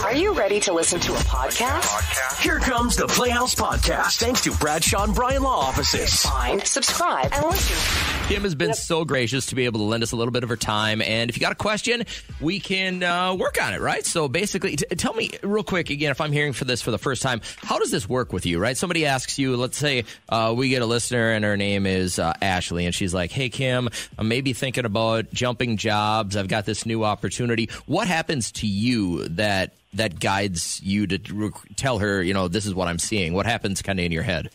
Are you ready to listen to a podcast? Here comes the Playhouse Podcast, thanks to Bradshaw and Bryan Law Offices. Find, subscribe, and listen. Kim has been so gracious to be able to lend us a little bit of her time. And if you got a question, we can work on it, right? So basically, tell me real quick, again, if I'm hearing for this for the first time, how does this work with you, right? Somebody asks you, let's say we get a listener and her name is Ashley, and she's like, hey, Kim, I'm maybe thinking about jumping jobs. I've got this new opportunity. What happens to you that guides you to tell her, this is what I'm seeing? What happens kind of in your head?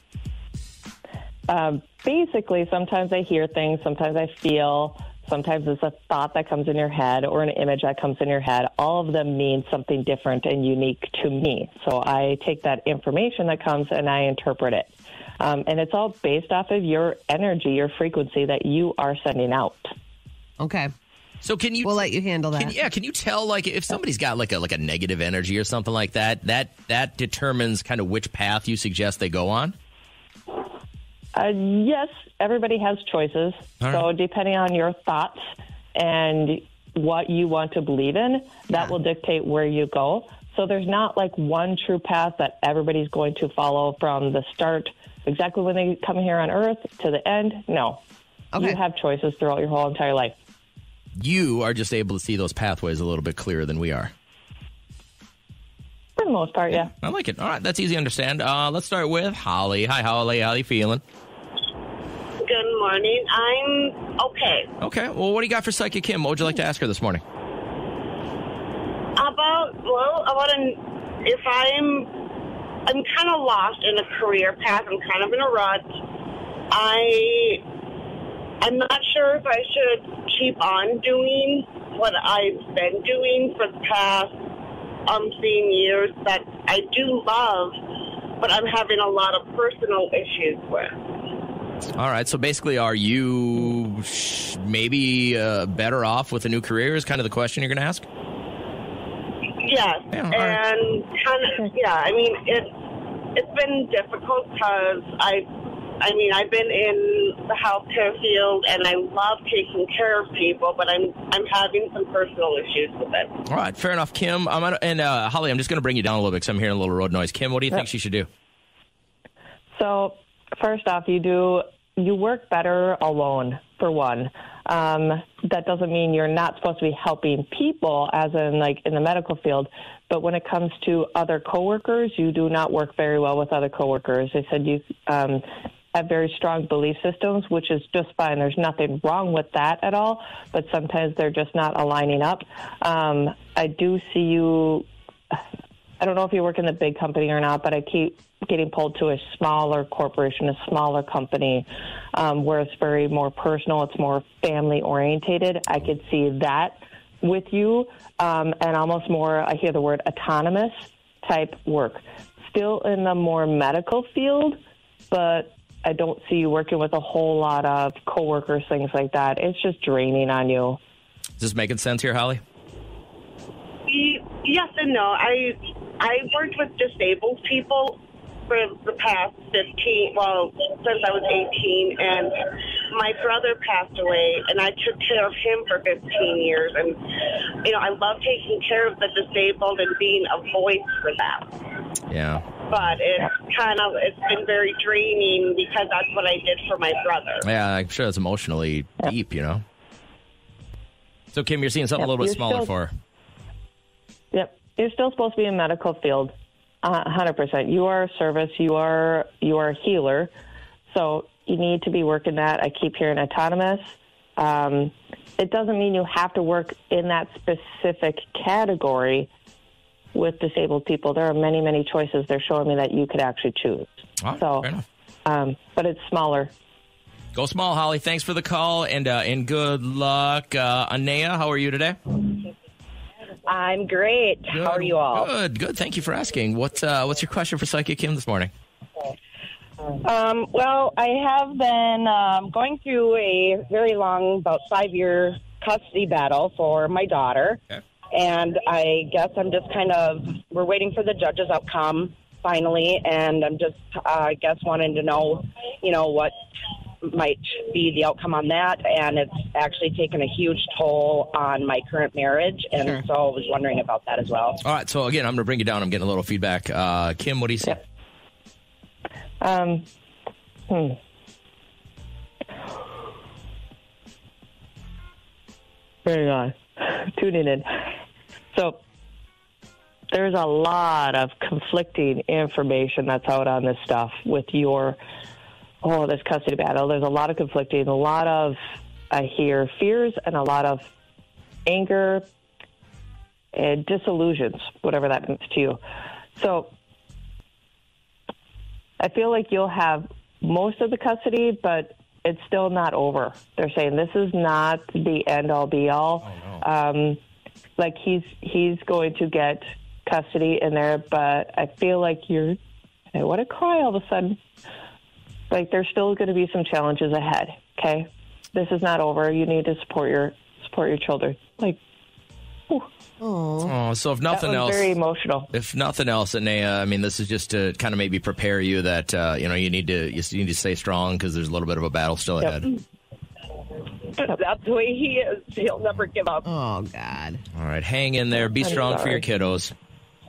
Basically, sometimes I hear things, sometimes I feel, sometimes it's a thought that comes in your head or an image that comes in your head. All of them mean something different and unique to me. So I take that information that comes and I interpret it. And it's all based off of your energy, your frequency that you are sending out. Okay. So we'll let you handle that. Can you tell, like, if somebody's got like a negative energy or something like that determines kind of which path you suggest they go on? Yes, everybody has choices. All right. So depending on your thoughts and what you want to believe in, that will dictate where you go. So there's not like one true path that everybody's going to follow from the start, exactly when they come here on Earth to the end. No. Okay. You have choices throughout your whole entire life. You are just able to see those pathways a little bit clearer than we are. For the most part, yeah. I like it. All right, that's easy to understand. Let's start with Holly. Hi, Holly. How are you feeling? Good morning. I'm okay. Okay. Well, what do you got for Psychic Kim? What would you like to ask her this morning? If I'm kind of lost in a career path. I'm kind of in a rut. I'm not sure if I should keep on doing what I've been doing for the past umpteen years that I do love, but I'm having a lot of personal issues with. All right. So basically, are you maybe better off with a new career is kind of the question you're going to ask? Yes. Yeah, and kind of, I mean, it's been difficult because I've been in the healthcare field and I love taking care of people, but I'm having some personal issues with it. All right, fair enough, Kim. Holly, I'm just going to bring you down a little bit because I'm hearing a little road noise. Kim, what do you think she should do? So first off, you work better alone, for one. That doesn't mean you're not supposed to be helping people, as in like in the medical field. But when it comes to other coworkers, you do not work very well with other coworkers. They said you have very strong belief systems, which is just fine. There's nothing wrong with that at all, but sometimes they're just not aligning up. I do see you, I don't know if you work in the big company or not, but I keep getting pulled to a smaller corporation, a smaller company, where it's very more personal, it's more family orientated. I could see that with you, and almost more, I hear the word autonomous type work. Still in the more medical field, but I don't see you working with a whole lot of coworkers, things like that. It's just draining on you. Is this making sense here, Holly? Yes and no. I worked with disabled people for the past since I was 18, and my brother passed away, and I took care of him for 15 years. And, I love taking care of the disabled and being a voice for them. Yeah. But it's been very draining because that's what I did for my brother. Yeah, I'm sure it's emotionally deep, So, Kim, you're seeing something a little bit smaller for her. Yep. You're still supposed to be in medical field, 100%. You are a service. You are a healer. So you need to be working that. I keep hearing autonomous. It doesn't mean you have to work in that specific category with disabled people. There are many, many choices. They're showing me that you could actually choose. Oh, so, fair enough. But it's smaller. Go small, Holly. Thanks for the call, and good luck. Anaya, how are you today? I'm great. Good. How are you all? Good. Thank you for asking. What's your question for Psychic Kim this morning? Well, I have been going through a very long, about 5-year custody battle for my daughter. Okay. And I guess I'm just we're waiting for the judge's outcome finally. And I'm just, wanting to know, what might be the outcome on that, and it's actually taken a huge toll on my current marriage, and so I was wondering about that as well. All right, so again, I'm going to bring you down. I'm getting a little feedback. Kim, what do you say? Yep. Hang on. Tuning in. So there's a lot of conflicting information that's out on this stuff with this custody battle. There's a lot of conflicting, a lot of, I hear, fears and a lot of anger and disillusions, whatever that means to you. So I feel like you'll have most of the custody, but it's still not over. They're saying this is not the end-all, be-all. Oh, no. Like he's going to get custody in there, but I feel like I want to cry all of a sudden. Like there's still going to be some challenges ahead. Okay, this is not over. You need to support your children. Like, so if nothing else, very emotional. If nothing else, Anea, I mean, this is just to kind of maybe prepare you that you need to stay strong because there's a little bit of a battle still ahead. That's the way he is. He'll never give up. Oh, God. All right, hang in there. Be strong for your kiddos.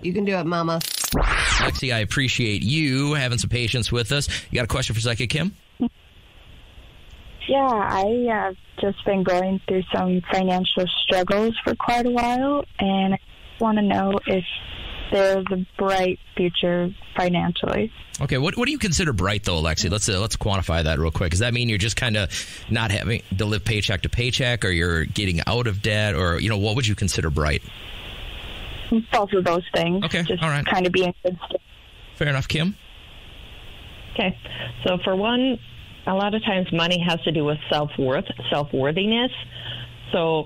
You can do it, Mama. Lexi, I appreciate you having some patience with us. You got a question for Psychic Kim? Yeah, I have just been going through some financial struggles for quite a while, and I want to know if there's a bright future financially. Okay, what do you consider bright, though, Lexi? Let's quantify that real quick. Does that mean you're just kind of not having to live paycheck to paycheck, or you're getting out of debt, or, what would you consider bright? Both of those things. Okay, just all right. Kind of being good stuff. Fair enough, Kim? Okay, so for one, a lot of times money has to do with self-worth, self-worthiness. So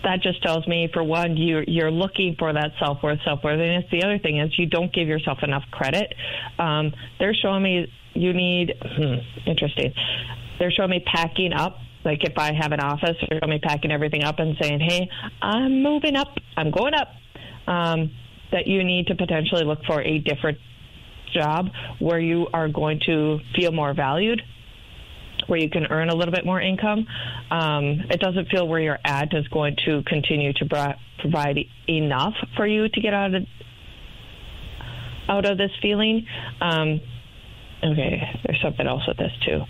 that just tells me, for one, you're looking for that self-worth, self-worthiness. The other thing is you don't give yourself enough credit. They're showing me you need, interesting. They're showing me packing up. Like if I have an office, they're showing me packing everything up and saying, hey, I'm moving up, I'm going up. That you need to potentially look for a different job where you are going to feel more valued, where you can earn a little bit more income. It doesn't feel where you're at is going to continue to provide enough for you to get out of this feeling. Okay, there's something else with this too.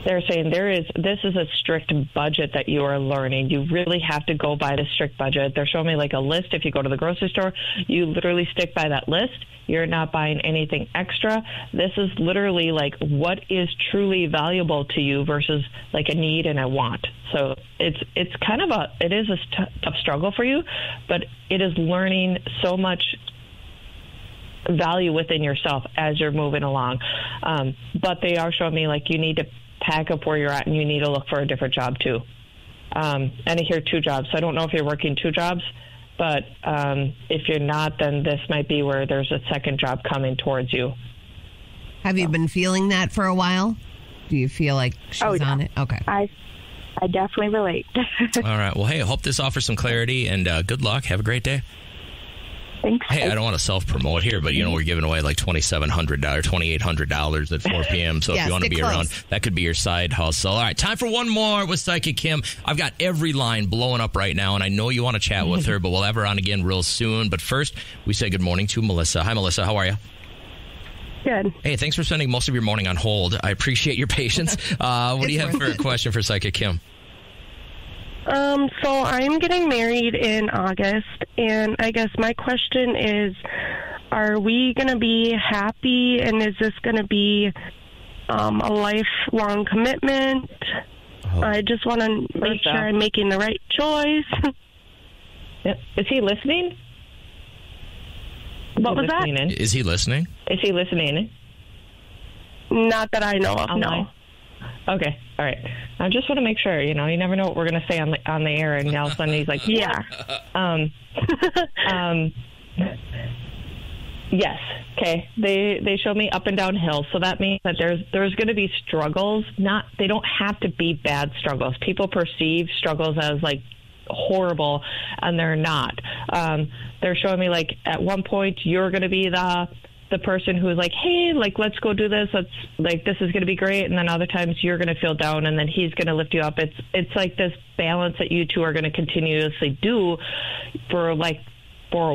They're saying this is a strict budget that you are learning. You really have to go by the strict budget. They're showing me like a list. If you go to the grocery store, you literally stick by that list. You're not buying anything extra. This is literally like what is truly valuable to you versus like a need and a want. So it's kind of a tough struggle for you, but it is learning so much value within yourself as you're moving along. But they are showing me like you need to pack up where you're at and you need to look for a different job too. And I hear 2 jobs. So I don't know if you're working 2 jobs, but if you're not, then this might be where there's a second job coming towards you. Have you been feeling that for a while? Do you feel like she's on it? Okay. I definitely relate. All right. Well, hey, I hope this offers some clarity, and good luck. Have a great day. Thanks. Hey, I don't want to self-promote here, but, we're giving away like $2,700, $2,800 at 4 p.m. So if you want to be around, that could be your side hustle. All right, time for one more with Psychic Kim. I've got every line blowing up right now, and I know you want to chat with her, but we'll have her on again real soon. But first, we say good morning to Melissa. Hi, Melissa. How are you? Good. Hey, thanks for spending most of your morning on hold. I appreciate your patience. What do you have for a question for Psychic Kim? So I'm getting married in August, and I guess my question is, are we going to be happy, and is this going to be a lifelong commitment? I just want to make sure I'm making the right choice. Is he listening? What was that? Is he listening? Is he listening? Not that I know of, no. Okay, all right. I just want to make sure, you never know what we're going to say on the air, and all of a sudden he's like, yeah. Yes, okay. They showed me up and down hills, so that means that there's going to be struggles. They don't have to be bad struggles. People perceive struggles as like horrible, and they're not. They're showing me like at one point you're going to be the the person who's like, hey, like, let's go do this. Let's, like, this is going to be great. And then other times you're going to feel down and then he's going to lift you up. It's like this balance that you two are going to continuously do for a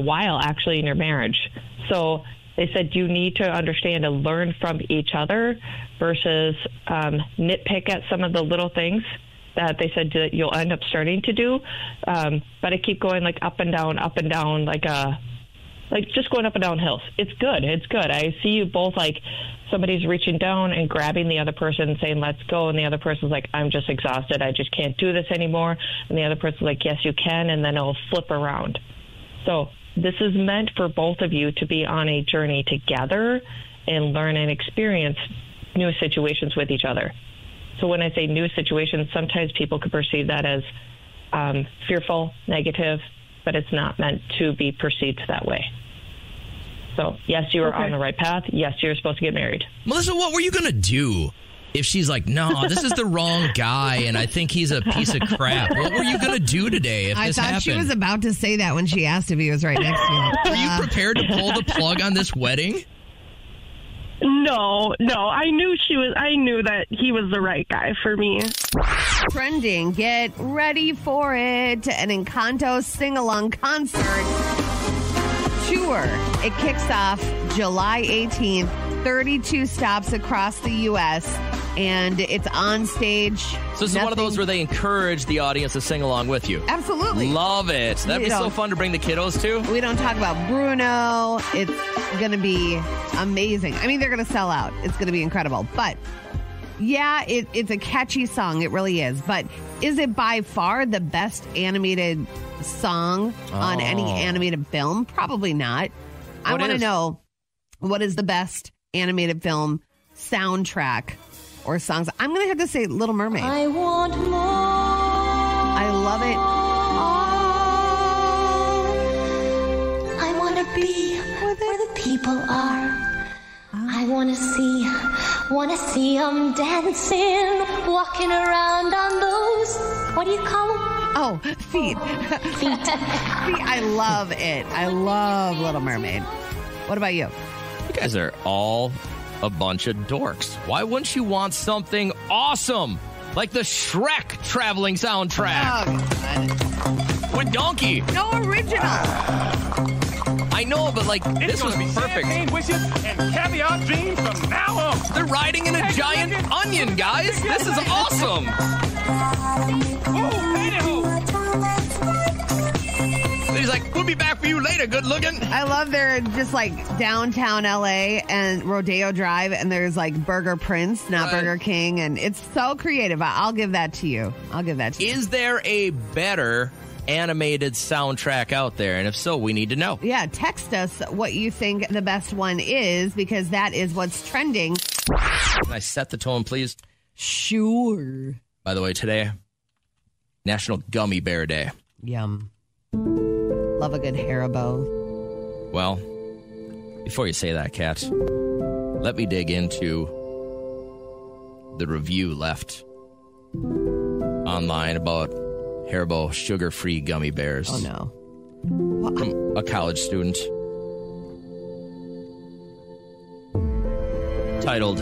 while, actually, in your marriage. So they said you need to understand and learn from each other versus nitpick at some of the little things that they said that you'll end up starting to do. But I keep going like up and down, like just going up and down hills. It's good. I see you both, like somebody's reaching down and grabbing the other person and saying, let's go. And the other person's like, I'm just exhausted. I just can't do this anymore. And the other person's like, yes, you can. And then it'll flip around. So this is meant for both of you to be on a journey together and learn and experience new situations with each other. So when I say new situations, sometimes people could perceive that as fearful, negative, but it's not meant to be perceived that way. So, yes, you are on the right path. Yes, you're supposed to get married. Melissa, what were you going to do if she's like, no, this is the wrong guy and I think he's a piece of crap? What were you going to do today if this happened? I thought she was about to say that when she asked if he was right next to you. Were you prepared to pull the plug on this wedding? No. I knew that he was the right guy for me. Trending. Get ready for it. An Encanto sing-along concert tour. It kicks off July 18th. 32 stops across the U.S. and it's on stage. So this is one of those where they encourage the audience to sing along with you. Absolutely. Love it. That'd be so fun to bring the kiddos to. We don't talk about Bruno. It's going to be amazing. I mean, they're going to sell out. It's going to be incredible. But yeah, it's a catchy song. It really is. But is it by far the best animated song on any animated film? Probably not. I want to know, what is the best animated film soundtrack or songs? I'm going to have to say Little Mermaid. I want more. I love it. I want to be where the people are. I want to see them dancing, walking around on those, what do you call them? Oh, feet. Feet. I love it. I love Little Mermaid. What about you? You guys are all a bunch of dorks. Why wouldn't you want something awesome like the Shrek traveling soundtrack? Oh, with Donkey. No original. I know, but like this was perfect. Champagne wishes and caviar dreams from now on. They're riding in a giant onion, guys. This is awesome. He's like, we'll be back for you later, good looking. I love they're just like downtown LA and Rodeo Drive, and there's like Burger Prince, not Burger King, and it's so creative. I'll give that to you. Is there a better animated soundtrack out there? And if so, we need to know. Yeah, text us what you think the best one is, because that is what's trending. Can I set the tone, please? Sure. By the way, today, National Gummy Bear Day. Yum. Love a good Haribo. Well, before you say that, Kat, let me dig into the review left online about Haribo sugar-free gummy bears. Oh, no. From a college student. Titled,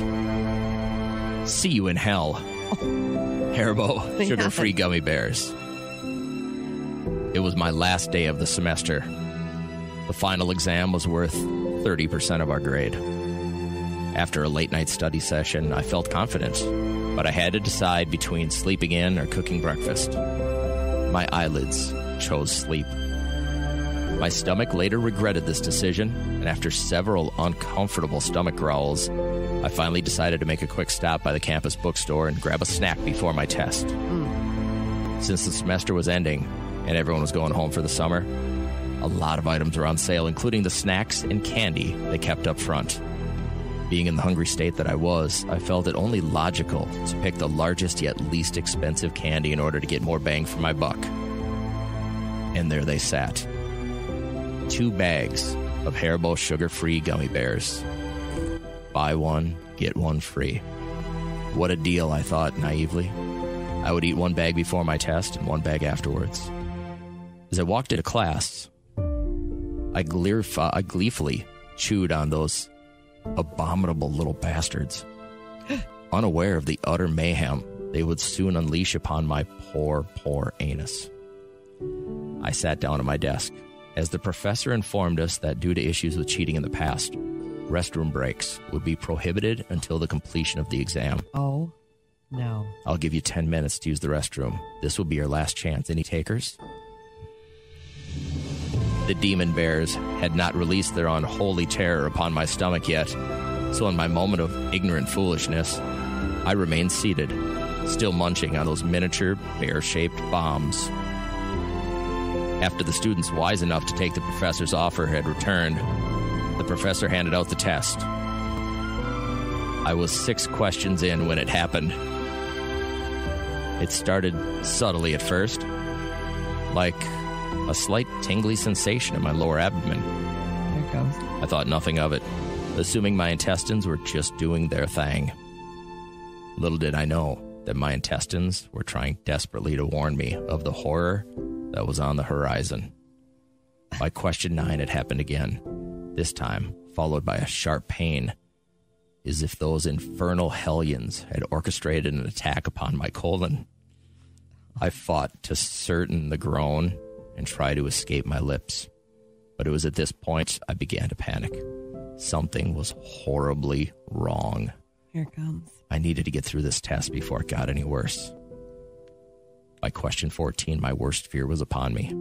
See You in Hell. Haribo sugar-free gummy bears. It was my last day of the semester. The final exam was worth 30% of our grade. After a late-night study session, I felt confident, but I had to decide between sleeping in or cooking breakfast. My eyelids chose sleep. My stomach later regretted this decision, and after several uncomfortable stomach growls, I finally decided to make a quick stop by the campus bookstore and grab a snack before my test. Since the semester was ending and everyone was going home for the summer, a lot of items were on sale, including the snacks and candy they kept up front. Being in the hungry state that I was, I felt it only logical to pick the largest yet least expensive candy in order to get more bang for my buck. And there they sat. 2 bags of Haribo sugar-free gummy bears. Buy one, get one free. What a deal, I thought naively. I would eat 1 bag before my test and 1 bag afterwards. As I walked into class, I gleefully chewed on those Abominable little bastards. Unaware of the utter mayhem they would soon unleash upon my poor, poor anus. I sat down at my desk as the professor informed us that due to issues with cheating in the past, restroom breaks would be prohibited until the completion of the exam. Oh, no. I'll give you 10 minutes to use the restroom. This will be your last chance. Any takers? The demon bears had not released their unholy terror upon my stomach yet, so in my moment of ignorant foolishness, I remained seated, still munching on those miniature bear-shaped bombs. After the students wise enough to take the professor's offer had returned, the professor handed out the test. I was 6 questions in when it happened. It started subtly at first, like a slight tingly sensation in my lower abdomen. There it goes. I thought nothing of it, assuming my intestines were just doing their thing. Little did I know that my intestines were trying desperately to warn me of the horror that was on the horizon. By question 9, it happened again, this time followed by a sharp pain, as if those infernal hellions had orchestrated an attack upon my colon. I fought to certain the groan and try to escape my lips, but it was at this point I began to panic. Something was horribly wrong. Here it comes. I needed to get through this test before it got any worse. By question 14, my worst fear was upon me.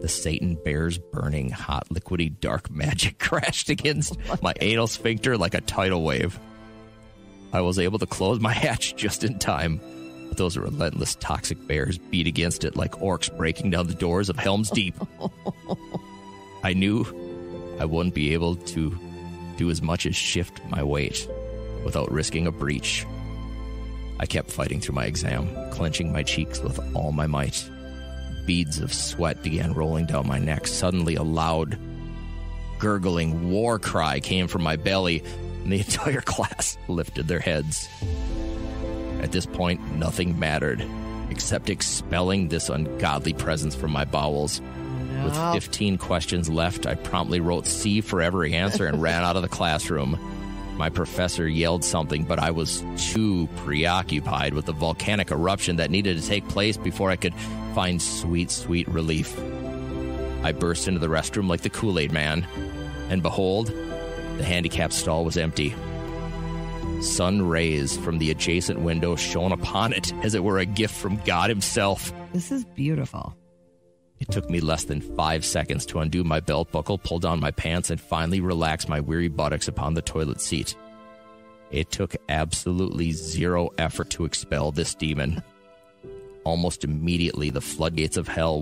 The Satan bear's burning, hot, liquidy, dark magic crashed against my anal sphincter like a tidal wave. I was able to close my hatch just in time, but those relentless, toxic bears beat against it like orcs breaking down the doors of Helm's Deep. I knew I wouldn't be able to do as much as shift my weight without risking a breach. I kept fighting through my exam, clenching my cheeks with all my might. Beads of sweat began rolling down my neck. Suddenly, a loud, gurgling war cry came from my belly, and the entire class lifted their heads. At this point, nothing mattered except expelling this ungodly presence from my bowels. No. With 15 questions left, I promptly wrote C for every answer and ran out of the classroom. My professor yelled something, but I was too preoccupied with the volcanic eruption that needed to take place before I could find sweet, sweet relief. I burst into the restroom like the Kool-Aid Man, and behold, the handicapped stall was empty. Sun rays from the adjacent window shone upon it as it were a gift from God himself. This is beautiful. It took me less than 5 seconds to undo my belt buckle, pull down my pants, and finally relax my weary buttocks upon the toilet seat. It took absolutely zero effort to expel this demon. Almost immediately, the floodgates of hell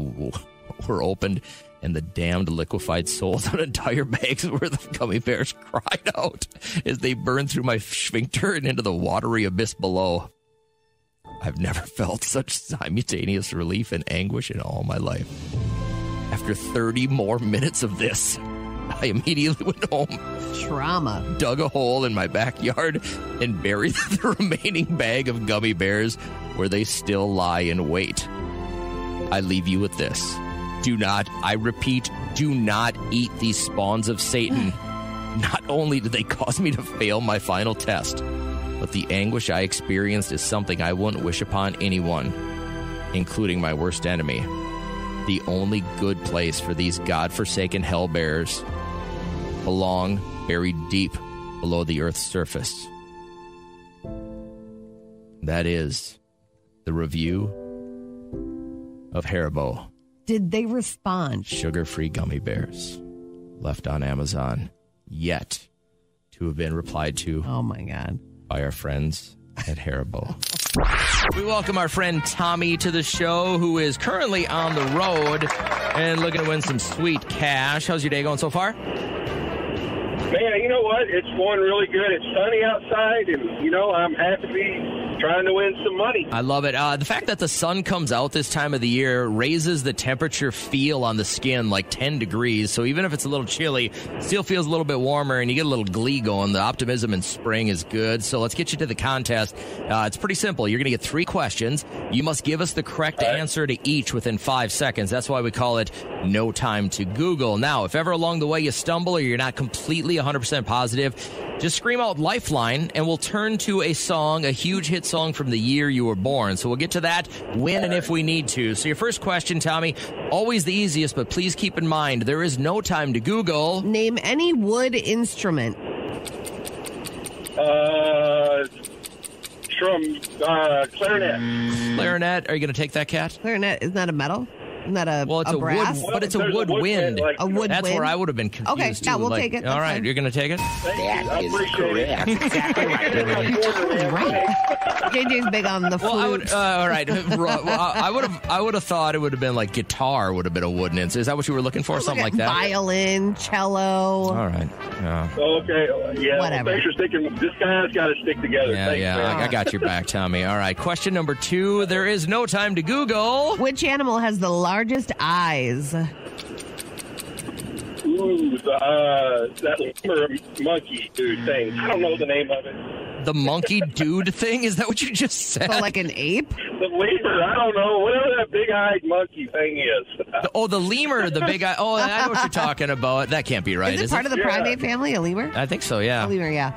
were opened, and the damned liquefied souls on entire bags worth of gummy bears cried out as they burned through my sphincter and into the watery abyss below. I've never felt such simultaneous relief and anguish in all my life. After 30 more minutes of this, I immediately went home. Trauma. Dug a hole in my backyard and buried the remaining bag of gummy bears where they still lie in wait. I leave you with this. Do not, I repeat, do not eat these spawns of Satan. Not only did they cause me to fail my final test, but the anguish I experienced is something I wouldn't wish upon anyone, including my worst enemy. The only good place for these godforsaken hellbears belong buried deep below the earth's surface. That is the review of Haribo. Did they respond? Sugar-free gummy bears left on Amazon, yet to have been replied to. Oh, my God. By our friends at Haribo. We welcome our friend Tommy to the show, who is currently on the road and looking to win some sweet cash. How's your day going so far? Man, you know what? It's going really good. It's sunny outside, and, you know, I'm happy to be trying to win some money. I love it. The fact that the sun comes out this time of the year raises the temperature feel on the skin like 10 degrees. So even if it's a little chilly, still feels a little bit warmer, and you get a little glee going. The optimism in spring is good. So let's get you to the contest. It's pretty simple. You're going to get 3 questions. You must give us the correct answer to each within 5 seconds. That's why we call it No Time to Google. Now, if ever along the way you stumble or you're not completely 100% positive, Just scream out Lifeline, and we'll turn to a song, a huge hit song from the year you were born. So we'll get to that when and if we need to. So your first question, Tommy, always the easiest, but please keep in mind, there is no time to Google. Name any wood instrument. Clarinet. Clarinet. Are you going to take that, Cat? Clarinet is not a metal. Isn't that a brass? Wood, but it's a woodwind. A wood That's wind? where I would have been confused. Okay, yeah, too. we'll take it. All That's right, fine. you're going to take it? That is correct. Exactly Right. JJ's big on the flute. Well, I would. All right. I would have thought it would have been like guitar would have been a wooden instrument. Is that what you were looking for? Something like that? Violin, cello. All right. Yeah. Okay. Yeah. Whatever. Thanks for sticking. This guy has got to stick together. Yeah, Thanks, yeah. man. I got your back, Tommy. All right. Question number 2. There is no time to Google. Which animal has the largest eyes? Ooh, that lemur monkey dude thing. I don't know the name of it. The monkey dude thing? Is that what you just said? So like an ape? The lemur. I don't know. Whatever that big-eyed monkey thing is. The lemur, the big eye. Oh, I know what you're talking about. That can't be right. Is it part of the primate family, a lemur? I think so, yeah. A lemur, yeah.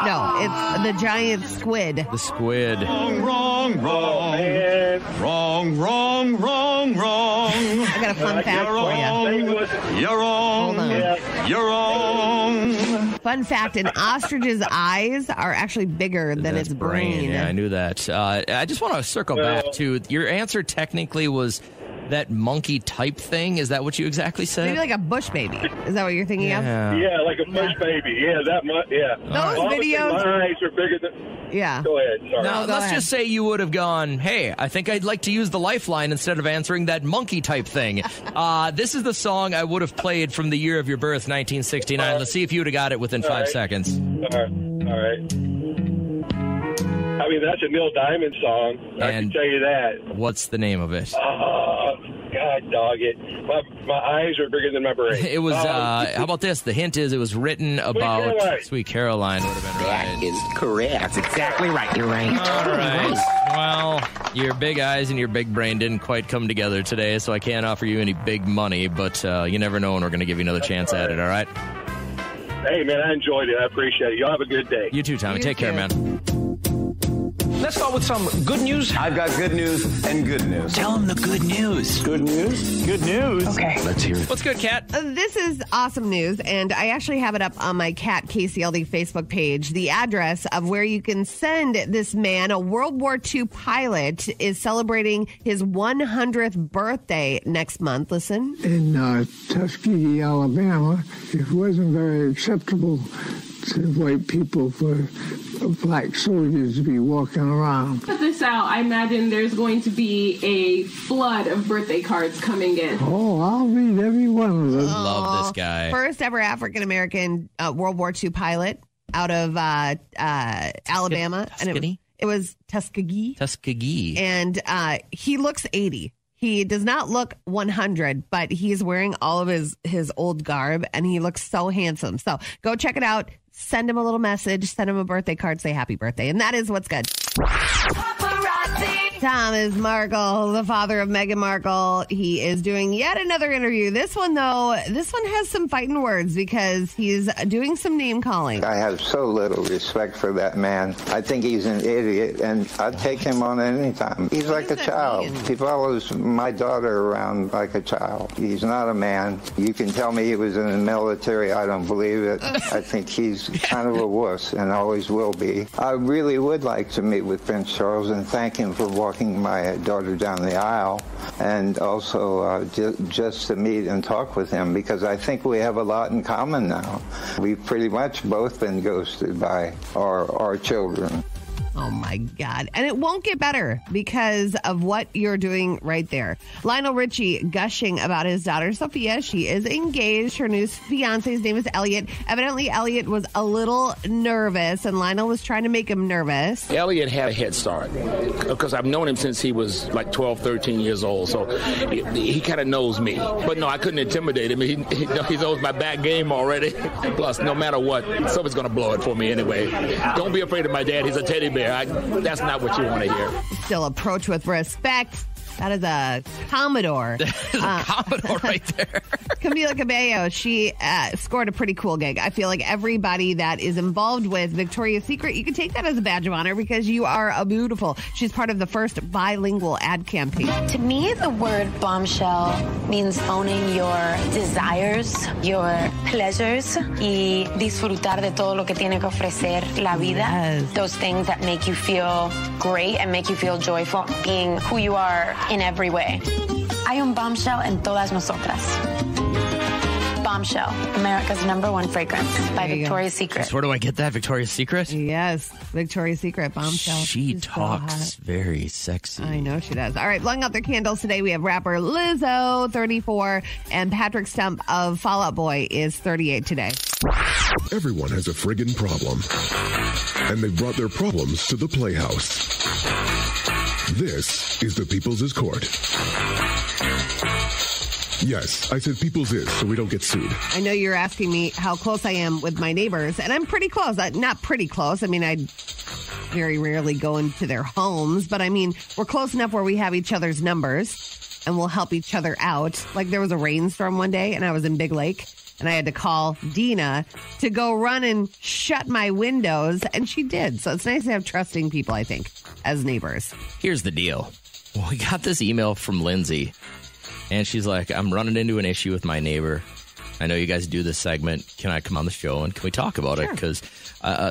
No, it's the giant squid. The squid. Wrong. Oh, man. Wrong. I got a fun fact for you. You're wrong. Hold on. You're wrong. Fun fact, an ostrich's eyes are actually bigger than its brain. Yeah, I knew that. I just want to circle back to your answer technically was that monkey type thing. Is that what you exactly said? Maybe like a bush baby. Is that what you're thinking of? Yeah, like a bush baby. Yeah, that much. Yeah. Those Obviously, videos. my eyes are bigger than. Yeah. Go ahead. Sorry. Now, go let's ahead. just say you would have gone, hey, I think I'd like to use the lifeline instead of answering that monkey type thing. This is the song I would have played from the year of your birth, 1969. Let's see if you would have got it within 5 seconds. All right. I mean, that's a Neil Diamond song. I can tell you that. What's the name of it? God dog it. My eyes are bigger than my brain. It was, how about this? The hint is it was written about Sweet Caroline. Would have been right. That is correct. That's exactly right. You're right. All right. Well, your big eyes and your big brain didn't quite come together today, so I can't offer you any big money, but you never know, and we're going to give you another chance at it, all right? Hey, man, I enjoyed it. I appreciate it. Y'all have a good day. You too, Tommy. Take care, man. Let's start with some good news. I've got good news and good news. Tell them the good news. Good news? Good news. Okay. Let's hear it. What's good, Kat? This is awesome news, and I actually have it up on my Cat KCLD Facebook page. The address of where you can send this man, a World War II pilot, is celebrating his 100th birthday next month. Listen. In Tuskegee, Alabama, it wasn't very acceptable to white people for black soldiers to be walking around. Put this out. I imagine there's going to be a flood of birthday cards coming in. Oh, I'll read every one of them. Love this guy. First ever African-American World War II pilot out of Alabama. And it was Tuskegee. Tuskegee. And he looks 80. He does not look 100, but he's wearing all of his old garb, and he looks so handsome. So go check it out. Send him a little message. Send him a birthday card. Say happy birthday. And that is what's good. Thomas Markle, the father of Meghan Markle, he is doing yet another interview. This one has some fighting words because he's doing some name calling. I have so little respect for that man. I think he's an idiot, and I'd take him on any time. He's like a child. He follows my daughter around like a child. He's not a man. You can tell me he was in the military. I don't believe it. I think he's kind of a wuss and always will be. I really would like to meet with Prince Charles and thank him for walking my daughter down the aisle, and also just to meet and talk with him, because I think we have a lot in common now. We've pretty much both been ghosted by our children. Oh, my God. And it won't get better because of what you're doing right there. Lionel Richie gushing about his daughter, Sophia. She is engaged. Her new fiance's name is Elliot. Evidently, Elliot was a little nervous, and Lionel was trying to make him nervous. Elliot had a head start because I've known him since he was like 12, 13 years old. So he kind of knows me. But no, I couldn't intimidate him. He knows my back game already. Plus, no matter what, someone's going to blow it for me anyway. Don't be afraid of my dad. He's a teddy bear. That's not what you want to hear. Still approach with respect. That is a Commodore. There's a Commodore right there. Camila Cabello, she scored a pretty cool gig. I feel like everybody that is involved with Victoria's Secret, you can take that as a badge of honor because you are a beautiful. She's part of the first bilingual ad campaign. To me, the word bombshell means owning your desires, your pleasures, y disfrutar de todo lo que tiene que ofrecer la vida. Yes. Those things that make you feel great and make you feel joyful, being who you are in every way. Hay un bombshell en todas nosotras. Bombshell, America's #1 fragrance by Victoria's Secret. So where do I get that? Victoria's Secret? Yes, Victoria's Secret bombshell. She She's so talks hot. very sexy. I know she does. All right, blowing out their candles today. We have rapper Lizzo, 34, and Patrick Stump of Fall Out Boy is 38 today. Everyone has a friggin' problem. And they've brought their problems to the Playhouse. This is the People's Court. Yes, I said People's Is, so we don't get sued. I know you're asking me how close I am with my neighbors, and I'm pretty close. Not pretty close. I mean, I very rarely go into their homes, but I mean, we're close enough where we have each other's numbers, and we'll help each other out. Like, there was a rainstorm one day, and I was in Big Lake, and I had to call Dina to go run and shut my windows, and she did. So it's nice to have trusting people, I think, as neighbors. Here's the deal. We got this email from Lindsay, and she's like, I'm running into an issue with my neighbor. I know you guys do this segment. Can I come on the show and can we talk about it? Because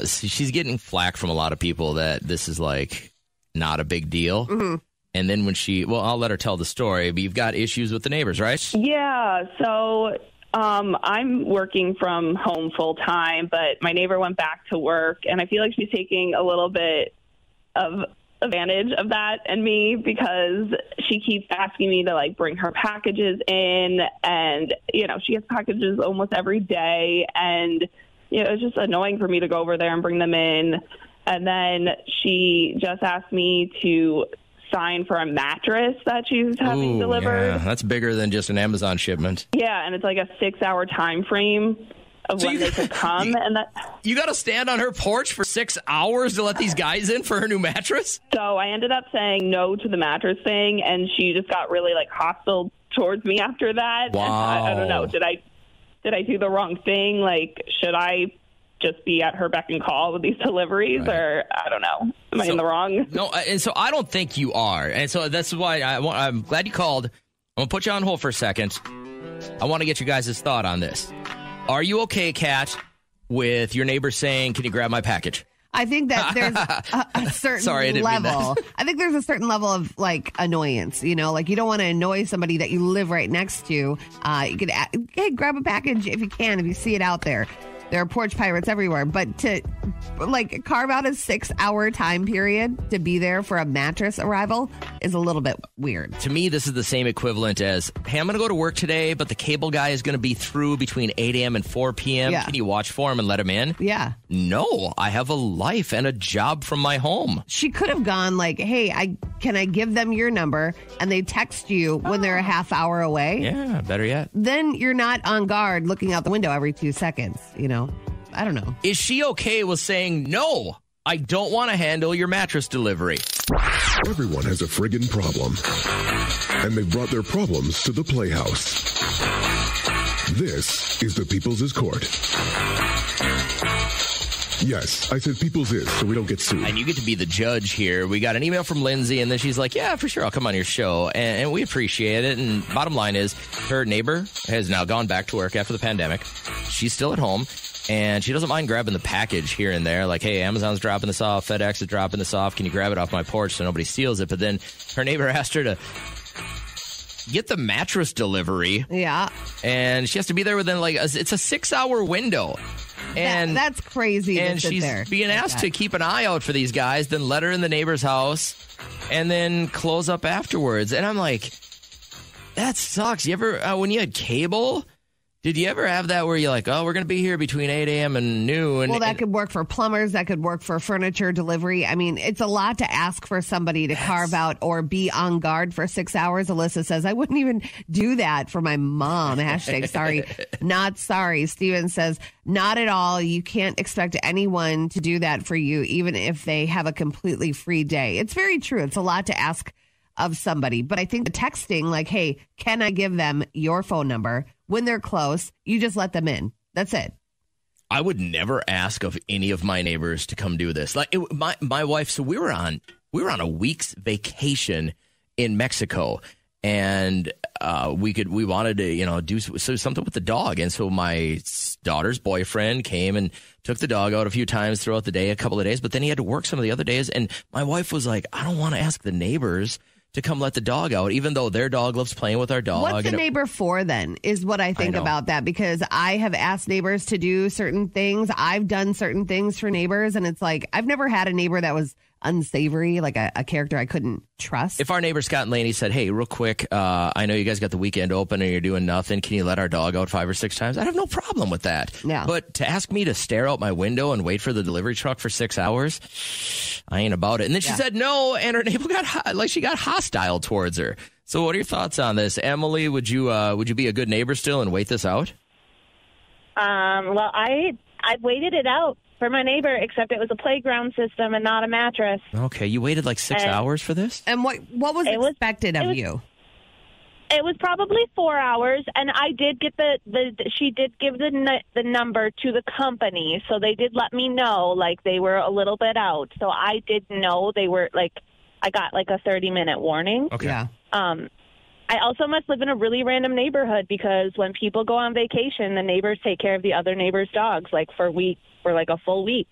she's getting flack from a lot of people that this is like not a big deal. Mm-hmm. And then when I'll let her tell the story, but you've got issues with the neighbors, right? Yeah, so I'm working from home full time, but my neighbor went back to work, and I feel like she's taking a little bit of advantage of that and me because she keeps asking me to like bring her packages in, and she gets packages almost every day, and it's just annoying for me to go over there and bring them in. And then she just asked me to sign for a mattress that she's having delivered. Yeah, that's bigger than just an Amazon shipment. Yeah, and it's like a 6-hour time frame of when they could come. And that you got to stand on her porch for 6 hours to let these guys in for her new mattress? So I ended up saying no to the mattress thing, and she just got really like hostile towards me after that. Wow. And I don't know. Did I do the wrong thing? Like, should I just be at her beck and call with these deliveries, or I don't know. Am I in the wrong? No, and so I don't think you are. And so that's why I'm glad you called. I'm going to put you on hold for a second. I want to get you guys' thought on this. Are you okay, Kat, with your neighbor saying, can you grab my package? I think that there's a certain level. I think there's a certain level of like annoyance, like you don't want to annoy somebody that you live right next to. You could, hey, grab a package if you can, if you see it out there. There are porch pirates everywhere. But to like carve out a 6-hour time period to be there for a mattress arrival is a little bit weird. To me, this is the same equivalent as, hey, I'm going to go to work today, but the cable guy is going to be through between 8 a.m. and 4 p.m. Yeah. Can you watch for him and let him in? Yeah. No, I have a life and a job from my home. She could have gone like, hey, can I give them your number? And they text you when they're a half hour away. Yeah, better yet. Then you're not on guard looking out the window every 2 seconds, I don't know. Is she okay with saying, no, I don't want to handle your mattress delivery? Everyone has a friggin' problem. And they've brought their problems to the Playhouse. This is the People's Court. Yes, I said People's Is, so we don't get sued. And you get to be the judge here. We got an email from Lindsay, and then she's like, yeah, for sure, I'll come on your show. And we appreciate it. And bottom line is, her neighbor has now gone back to work after the pandemic. She's still at home, and she doesn't mind grabbing the package here and there. Like, hey, Amazon's dropping this off, FedEx is dropping this off. Can you grab it off my porch so nobody steals it? But then her neighbor asked her to get the mattress delivery. Yeah. And she has to be there within, it's a 6-hour window. And that's crazy. And she's being asked to keep an eye out for these guys, then let her in the neighbor's house, and then close up afterwards. And I'm like, that sucks. You ever, when you had cable, did you ever have that where you're like, oh, we're going to be here between 8 a.m. and noon? Well, that could work for plumbers. That could work for furniture delivery. I mean, it's a lot to ask for somebody to carve out or be on guard for 6 hours. Alyssa says, I wouldn't even do that for my mom. Hashtag sorry, not sorry. Steven says, not at all. You can't expect anyone to do that for you, even if they have a completely free day. It's very true. It's a lot to ask of somebody. But I think the texting, like, hey, can I give them your phone number? When they're close, you just let them in. That's it. I would never ask of any of my neighbors to come do this. Like my wife, so we were on a week's vacation in Mexico, and we wanted to do something with the dog, and so my daughter's boyfriend came and took the dog out a few times throughout the day, a couple of days, but then he had to work some of the other days, and my wife was like, I don't want to ask the neighbors to come let the dog out, even though their dog loves playing with our dog. What's the neighbor for then is what I think about that, because I have asked neighbors to do certain things. I've done certain things for neighbors, and it's like I've never had a neighbor that was unsavory, like a character I couldn't trust. If our neighbor Scott and Laney said, hey, real quick, I know you guys got the weekend open and you're doing nothing. Can you let our dog out 5 or 6 times? I'd have no problem with that. Yeah. But to ask me to stare out my window and wait for the delivery truck for 6 hours, I ain't about it. And then she said no, and her neighbor got hostile towards her. So what are your thoughts on this? Emily, would you be a good neighbor still and wait this out? Well, I waited it out for my neighbor, except it was a playground system and not a mattress. Okay, you waited like 6 hours for this? And what was expected of you? It was probably 4 hours, and I did get she did give the number to the company, so they did let me know, like, they were a little bit out. So I did know they were, like, I got like a 30-minute warning. Okay. Yeah. I also must live in a really random neighborhood, because when people go on vacation, the neighbors take care of the other neighbors' dogs, like for like a full week,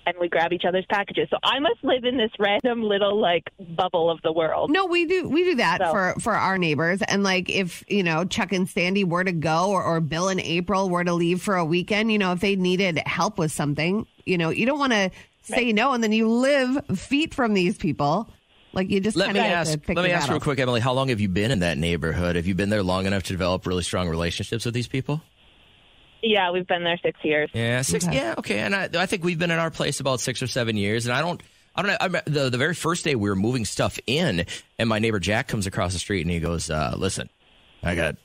and we grab each other's packages. So I must live in this random little like bubble of the world. No, we do that for our neighbors. And like if, Chuck and Sandy were to go, or Bill and April were to leave for a weekend, if they needed help with something, you don't want to say no, and then you live feet from these people. Like you just let me ask real quick, Emily, how long have you been in that neighborhood? Have you been there long enough to develop really strong relationships with these people? Yeah, we've been there 6 years. Yeah, 6. Okay. Yeah, okay. And I think we've been in our place about 6 or 7 years. And I don't know. The very first day we were moving stuff in, and my neighbor Jack comes across the street and he goes, listen, I got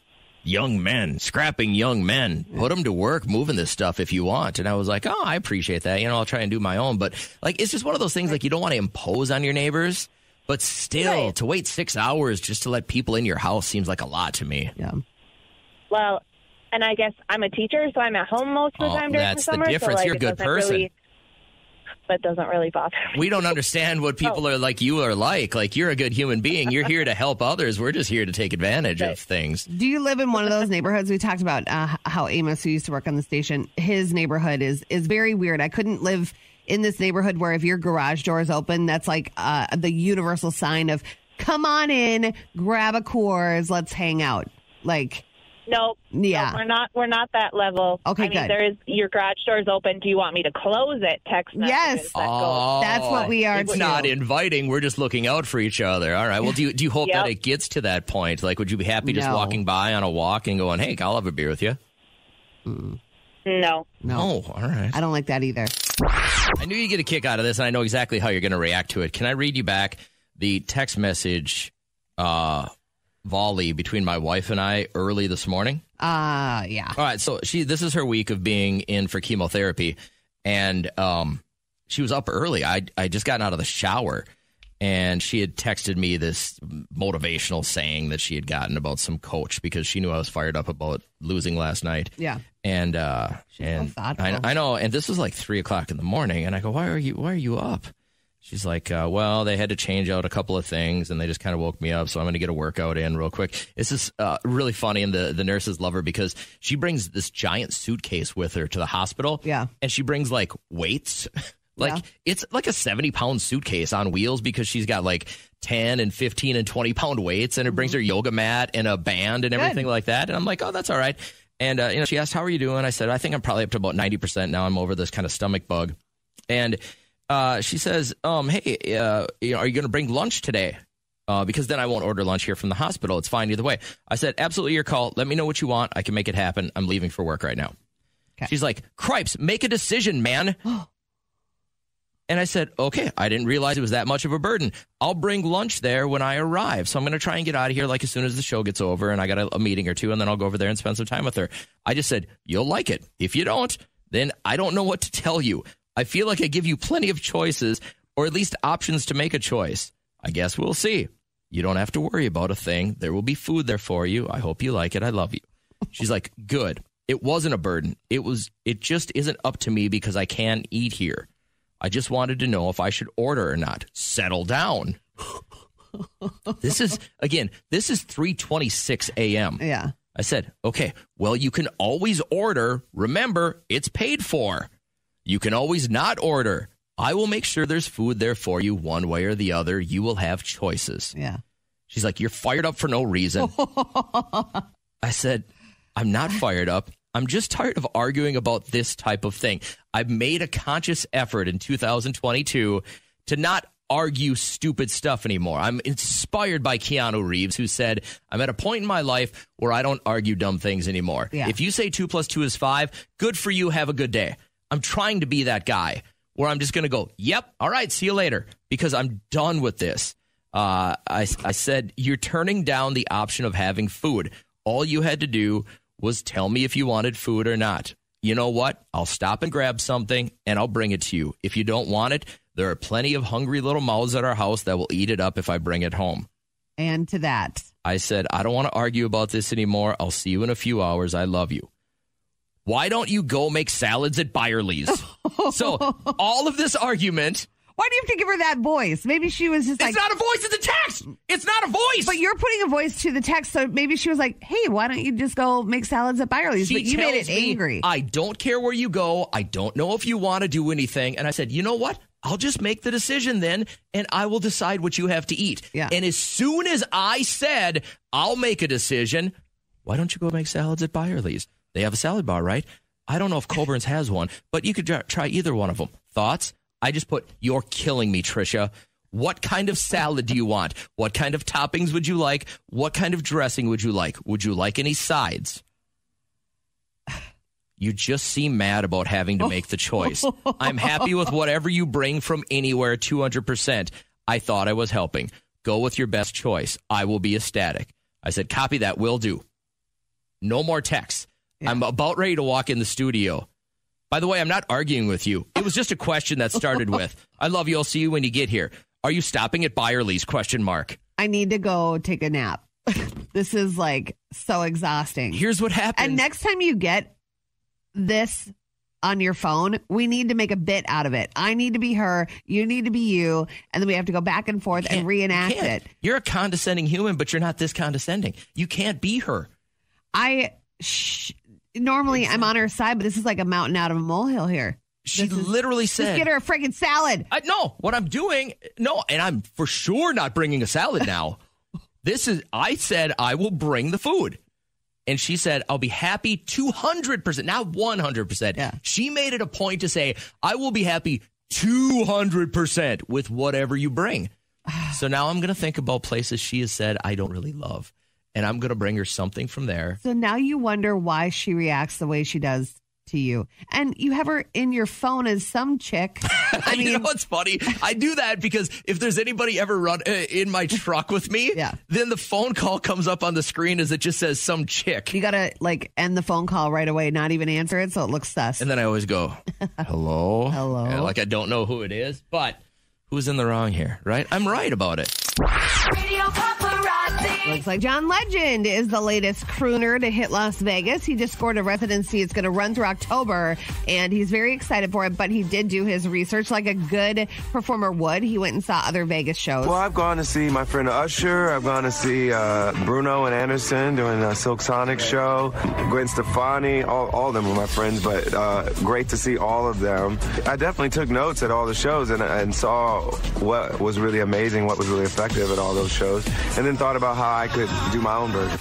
scrapping young men. Put them to work moving this stuff if you want. And I was like, oh, I appreciate that. I'll try and do my own. But like, it's just one of those things, like, you don't want to impose on your neighbors. But still, to wait 6 hours just to let people in your house seems like a lot to me. Yeah. Well, and I guess I'm a teacher, so I'm at home most of the time during the summer. That's the difference. So, like, you're a good person. That doesn't really bother me. We don't understand what people are like you are like. Like, you're a good human being. You're here to help others. We're just here to take advantage of things. Do you live in one of those neighborhoods? We talked about how Amos, who used to work on the station, his neighborhood is very weird. I couldn't live in this neighborhood where if your garage door is open, that's like the universal sign of come on in, grab a Coors, let's hang out. Like, nope. Yeah. No, we're not that level. Okay, good. There is your garage door is open. Do you want me to close it? Text messages. Yes. That's what we are. It's not inviting. We're just looking out for each other. All right. Well, do you hope that it gets to that point? Like, would you be happy just walking by on a walk and going, hey, I'll have a beer with you? No. All right. I don't like that either. I knew you'd get a kick out of this, and I know exactly how you're going to react to it. Can I read you back the text message volley between my wife and I early this morning? Yeah. All right, so this is her week of being in for chemotherapy, and she was up early. I just gotten out of the shower, and she had texted me this motivational saying that she had gotten about some coach because she knew I was fired up about losing last night. Yeah. And I know, and this was like 3:00 in the morning, and I go, why are you up? She's like, well, they had to change out a couple of things, and they just kind of woke me up, so I'm going to get a workout in real quick. This is really funny, and the nurses love her because she brings this giant suitcase with her to the hospital. Yeah. And she brings, like, weights. It's like a 70-pound suitcase on wheels because she's got, like, 10 and 15 and 20-pound weights, and it brings her yoga mat and a band and everything like that. And I'm like, oh, that's all right. And, she asked, how are you doing? I said, I think I'm probably up to about 90% now. I'm over this kind of stomach bug. And she says, hey, are you going to bring lunch today? Because then I won't order lunch here from the hospital. It's fine either way. I said, absolutely your call. Let me know what you want. I can make it happen. I'm leaving for work right now. Okay. She's like, cripes, make a decision, man. And I said, okay, I didn't realize it was that much of a burden. I'll bring lunch there when I arrive. So I'm going to try and get out of here like as soon as the show gets over, and I got a meeting or two, and then I'll go over there and spend some time with her. I just said, you'll like it. If you don't, then I don't know what to tell you. I feel like I give you plenty of choices, or at least options to make a choice. I guess we'll see. You don't have to worry about a thing. There will be food there for you. I hope you like it. I love you. She's like, good. It wasn't a burden. It just isn't up to me because I can't eat here. I just wanted to know if I should order or not. Settle down. This is 3:26 a.m. Yeah. I said, okay, well, you can always order. Remember, it's paid for. You can always not order. I will make sure there's food there for you one way or the other. You will have choices. Yeah. She's like, you're fired up for no reason. I said, I'm not fired up. I'm just tired of arguing about this type of thing. I've made a conscious effort in 2022 to not argue stupid stuff anymore. I'm inspired by Keanu Reeves, who said, I'm at a point in my life where I don't argue dumb things anymore. Yeah. If you say 2 + 2 is 5, good for you. Have a good day. I'm trying to be that guy where I'm just going to go, yep, all right, see you later, because I'm done with this. I said, you're turning down the option of having food. All you had to do was tell me if you wanted food or not. You know what? I'll stop and grab something, and I'll bring it to you. If you don't want it, there are plenty of hungry little mouths at our house that will eat it up if I bring it home. And to that, I said, I don't want to argue about this anymore. I'll see you in a few hours. I love you. Why don't you go make salads at Byerly's? So all of this argument. Why do you have to give her that voice? Maybe she was just like... It's not a voice, it's a text. It's not a voice. But you're putting a voice to the text, so maybe she was like, hey, why don't you just go make salads at Byerly's? But you made it angry. I don't care where you go. I don't know if you want to do anything. And I said, you know what? I'll just make the decision then, and I will decide what you have to eat. Yeah. And as soon as I said, I'll make a decision, why don't you go make salads at Byerly's? They have a salad bar, right? I don't know if Colburn's has one, but you could try either one of them. Thoughts? I just put, you're killing me, Trisha. What kind of salad do you want? What kind of toppings would you like? What kind of dressing would you like? Would you like any sides? You just seem mad about having to make the choice. I'm happy with whatever you bring from anywhere, 200%. I thought I was helping. Go with your best choice. I will be ecstatic. I said, copy that. Will do. No more texts. Yeah. I'm about ready to walk in the studio. By the way, I'm not arguing with you. It was just a question that started with, I love you. I'll see you when you get here. Are you stopping at Byerly's? ? I need to go take a nap. This is like so exhausting. Here's what happened. And next time you get this on your phone, we need to make a bit out of it. I need to be her. You need to be you. And then we have to go back and forth and reenact it. You're a condescending human, but you're not this condescending. You can't be her. Normally, I'm on her side, but this is like a mountain out of a molehill here. She literally said... Just get her a friggin' salad. No, what I'm doing... No, and I'm for sure not bringing a salad now. I said I will bring the food. And she said, I'll be happy 200%, not 100%. Yeah. She made it a point to say, I will be happy 200% with whatever you bring. So now I'm going to think about places she has said I don't really love. And I'm going to bring her something from there. So now you wonder why she reacts the way she does to you. And you have her in your phone as some chick. I mean, you know what's funny? I do that because if there's anybody ever run in my truck with me, then the phone call comes up on the screen as it just says some chick. You got to like end the phone call right away, not even answer it, so it looks sus. And then I always go, hello? Hello? And like I don't know who it is, but who's in the wrong here, right? I'm right about it. Radio Paparazzi. Looks like John Legend is the latest crooner to hit Las Vegas. He just scored a residency. It's going to run through October, and he's very excited for it, but he did do his research like a good performer would. He went and saw other Vegas shows. Well, I've gone to see my friend Usher. I've gone to see Bruno and Anderson doing a Silk Sonic show. Gwen Stefani, all of them were my friends, but great to see all of them. I definitely took notes at all the shows and saw what was really amazing, what was really effective at all those shows, and then thought about how I could do my own version.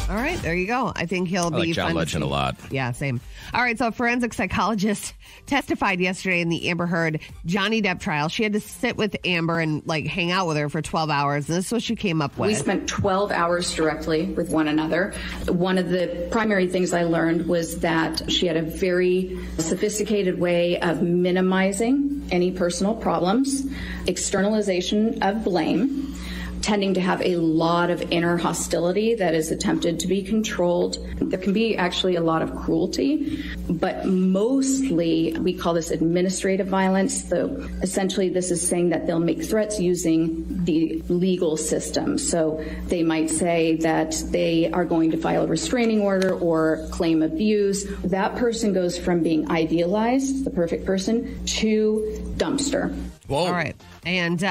All right, there you go. I think he'll be like John fun Legend a lot. Yeah, same. All right, so a forensic psychologist testified yesterday in the Amber Heard Johnny Depp trial. She had to sit with Amber and like hang out with her for 12 hours. And this is what she came up with. We spent 12 hours directly with one another. One of the primary things I learned was that she had a very sophisticated way of minimizing any personal problems, externalization of blame, tending to have a lot of inner hostility that is attempted to be controlled. There can be actually a lot of cruelty, but mostly we call this administrative violence. So essentially this is saying that they'll make threats using the legal system. So they might say that they are going to file a restraining order or claim abuse. That person goes from being idealized, the perfect person, to dumpster. Whoa. All right. And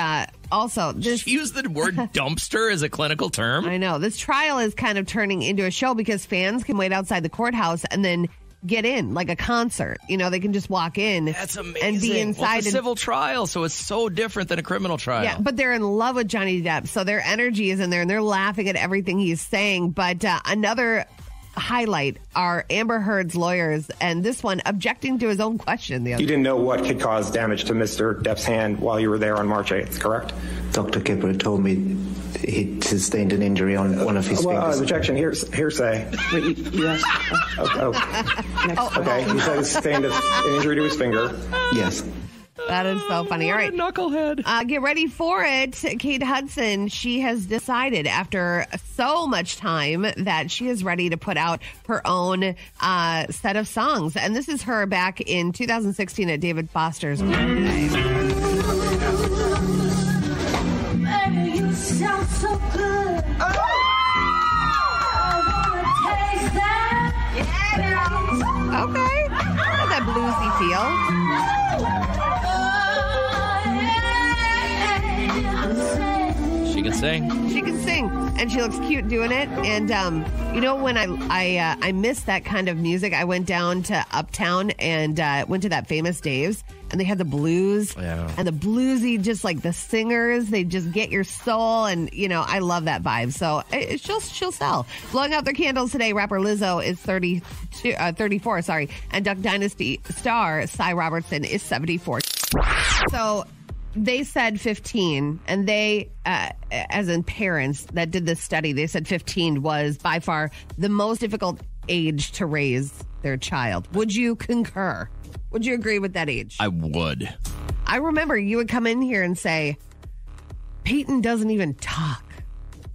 also, this use the word dumpster as a clinical term. I know. This trial is kind of turning into a show because fans can wait outside the courthouse and then get in like a concert. You know, they can just walk in. That's amazing. And be inside. Well, it's a civil trial, so it's so different than a criminal trial. Yeah, but they're in love with Johnny Depp, so their energy is in there and they're laughing at everything he's saying. But another highlight are Amber Heard's lawyers, and this one objecting to his own question. You didn't know what could cause damage to Mr. Depp's hand while you were there on March 8th, correct? Dr. Kipper told me he sustained an injury on one of his fingers. Objection, hearsay. Yes. Okay, he said he sustained an injury to his finger. Yes. That is so funny. All right. Knucklehead. Get ready for it. Kate Hudson, she has decided after so much time that she is ready to put out her own set of songs. And this is her back in 2016 at David Foster's birthday. Baby, you sound so good. I wanna taste that. Yeah, okay. Got that bluesy feel. She can sing. She can sing, and she looks cute doing it. And you know, when I miss that kind of music, I went down to Uptown and went to that Famous Dave's, and they had the blues and the bluesy, just like the singers, they just get your soul, and you know, I love that vibe. So she'll sell. Blowing out their candles today, rapper Lizzo is 34, and Duck Dynasty star Cy Robertson is 74. So they said 15, and they, as in parents that did this study, they said 15 was by far the most difficult age to raise their child. Would you concur? Would you agree with that age? I would. I remember you would come in here and say, Peyton doesn't even talk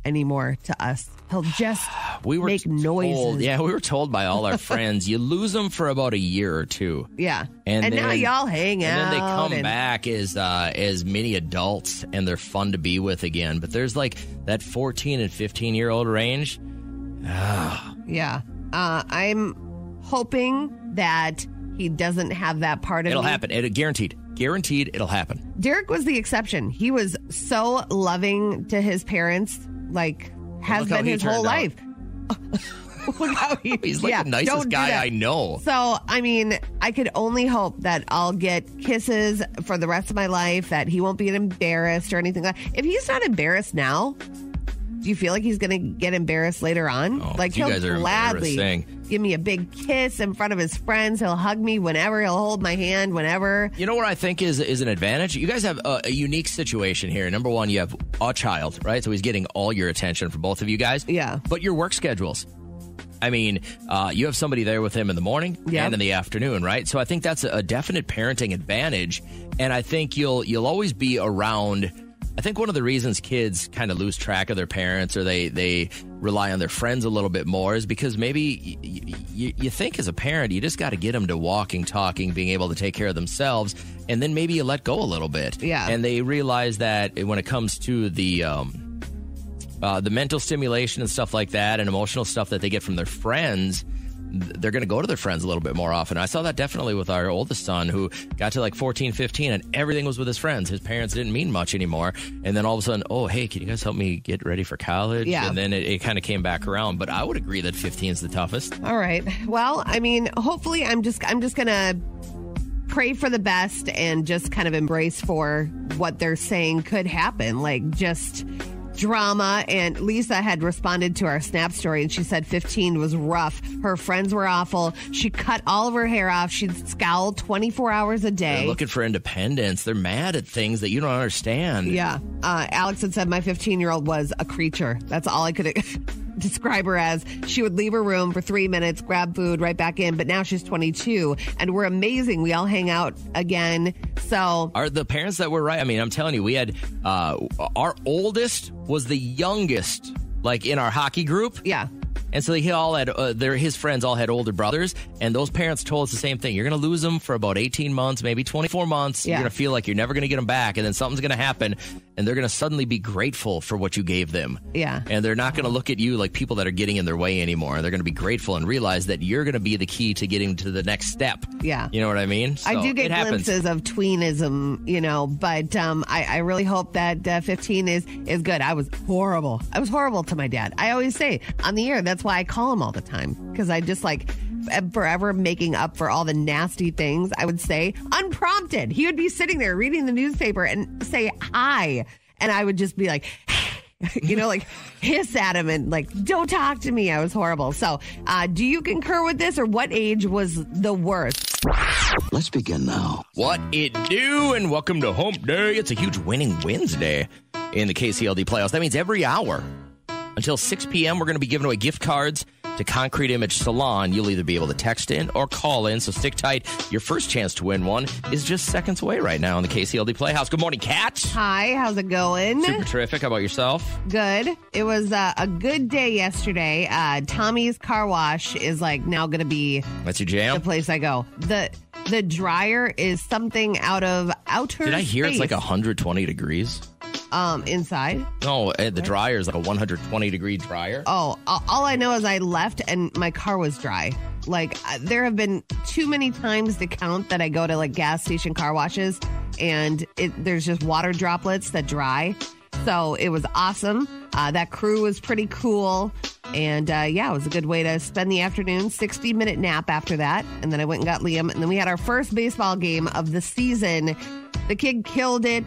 anymore to us. He'll just make noises. We were told by all our friends, you lose them for about a year or two. Yeah. And then, now y'all hang out. And then they come back as mini adults, and they're fun to be with again. But there's like that 14 and 15-year-old range. Yeah. I'm hoping that he doesn't have that part of It'll me. happen. Guaranteed. Guaranteed it'll happen. Derek was the exception. He was so loving to his parents, like has been his whole life. Look how he's like the nicest guy I know. So, I mean, I could only hope that I'll get kisses for the rest of my life, that he won't be embarrassed or anything like that. If he's not embarrassed now, do you feel like he's going to get embarrassed later on? Like, he'll gladly give me a big kiss in front of his friends. He'll hug me whenever. He'll hold my hand whenever. You know what I think is an advantage? You guys have a unique situation here. Number one, you have a child, right? So he's getting all your attention from both of you guys. Yeah. But your work schedules. I mean, you have somebody there with him in the morning and in the afternoon, right? So I think that's a definite parenting advantage. And I think you'll always be around. I think one of the reasons kids kind of lose track of their parents, or they rely on their friends a little bit more, is because maybe you think as a parent, you just got to get them to walking, talking, being able to take care of themselves, and then maybe you let go a little bit. Yeah. And they realize that when it comes to the mental stimulation and stuff like that, and emotional stuff that they get from their friends, they're going to go to their friends a little bit more often. I saw that definitely with our oldest son, who got to like 14, 15, and everything was with his friends. His parents didn't mean much anymore. And then all of a sudden, oh, hey, can you guys help me get ready for college? Yeah. And then it kind of came back around. But I would agree that 15 is the toughest. All right. Well, I mean, hopefully I'm just going to pray for the best and just kind of embrace for what they're saying could happen. Like, just drama. And Lisa had responded to our Snap story, and she said 15 was rough. Her friends were awful. She cut all of her hair off. She'd scowl 24 hours a day. They're looking for independence. They're mad at things that you don't understand. Yeah. Alex had said my 15-year-old was a creature. That's all I could describe her as she would leave her room for 3 minutes, grab food, right back in. But now she's 22, and we're amazing. We all hang out again. So are the parents that were right? I mean, I'm telling you, we had our oldest was the youngest, like in our hockey group. Yeah. And so he all had, his friends all had older brothers, and those parents told us the same thing. You're going to lose them for about 18 months, maybe 24 months. Yeah. You're going to feel like you're never going to get them back, and then something's going to happen, and they're going to suddenly be grateful for what you gave them. Yeah. And they're not going to look at you like people that are getting in their way anymore. They're going to be grateful and realize that you're going to be the key to getting to the next step. Yeah. You know what I mean? So, I do get it happens. glimpses of tweenism, but I really hope that 15 is good. I was horrible. I was horrible to my dad. I always say on the air, that's why I call him all the time, because I just am forever making up for all the nasty things I would say unprompted. He would be sitting there reading the newspaper and say hi, and I would just be like, hiss at him and don't talk to me. I was horrible. So do you concur with this, or what age was the worst? Let's begin now. What it do, and welcome to Hump Day. It's a huge winning Wednesday in the KCLD playoffs. That means every hour until 6 p.m. we're going to be giving away gift cards to Concrete Image Salon. You'll either be able to text in or call in, so stick tight. Your first chance to win one is just seconds away right now in the KCLD Playhouse. Good morning, Kat. Hi, how's it going? Super terrific. How about yourself? Good. It was a good day yesterday. Tommy's Car Wash is now going to be That's your jam? the place I go. The dryer is something out of outer Did I hear space. it's 120 degrees? Inside? No, the dryer is a 120-degree dryer. Oh, all I know is I left and my car was dry. There have been too many times to count that I go to gas station car washes and there's just water droplets that dry. So it was awesome. That crew was pretty cool. And it was a good way to spend the afternoon. 60-minute nap after that. And then I went and got Liam. And then we had our first baseball game of the season. The kid killed it.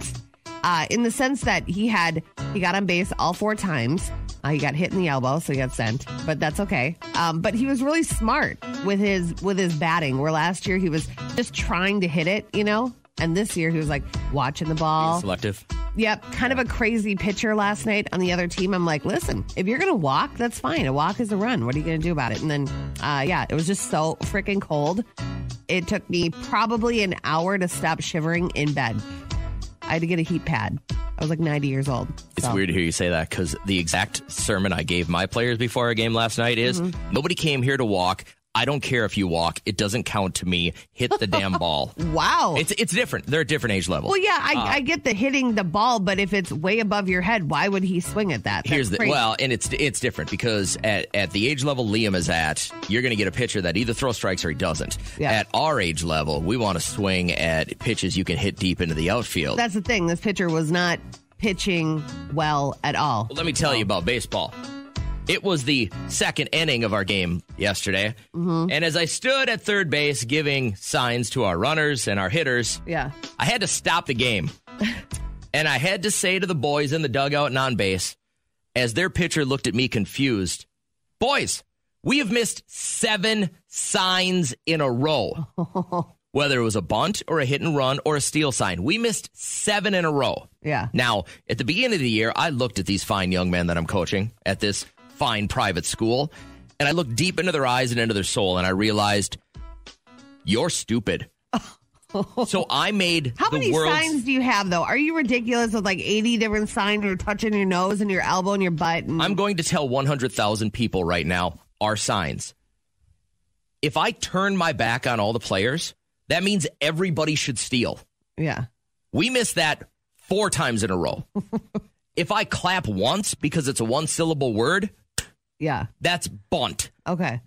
In the sense that he got on base all 4 times. He got hit in the elbow, so he got sent, but that's okay. But he was really smart with his batting, where last year he was just trying to hit it, and this year he was watching the ball. Selective. Yep, kind of a crazy pitcher last night on the other team. I'm like, listen, if you're going to walk, that's fine. A walk is a run. What are you going to do about it? And then, it was just so freaking cold. It took me probably an hour to stop shivering in bed. I had to get a heat pad. I was 90 years old. It's weird to hear you say that, because the exact sermon I gave my players before our game last night is, nobody came here to walk. I don't care if you walk. It doesn't count to me. Hit the damn ball. Wow. It's different. They're at different age levels. Well, yeah, I get the hitting the ball, but if it's way above your head, why would he swing at that? And it's different, because at the age level Liam is at, you're going to get a pitcher that either throws strikes or he doesn't. Yeah. At our age level, we want to swing at pitches you can hit deep into the outfield. That's the thing. This pitcher was not pitching well at all. Well, let me tell you about baseball. It was the second inning of our game yesterday. Mm-hmm. And as I stood at third base giving signs to our runners and our hitters, I had to stop the game. And I had to say to the boys in the dugout and on base, as their pitcher looked at me confused, boys, we have missed 7 signs in a row. Whether it was a bunt or a hit and run or a steal sign. We missed 7 in a row. Yeah. Now, at the beginning of the year, I looked at these fine young men that I'm coaching at this fine private school, and I looked deep into their eyes and into their soul, and I realized, you're stupid. So I made How many signs do you have, though? Are you ridiculous with 80 different signs? You're touching your nose and your elbow and your butt. I'm going to tell 100,000 people right now our signs. If I turn my back on all the players, that means everybody should steal. Yeah. We missed that 4 times in a row. If I clap once because it's a 1-syllable word, that's bunt. Okay.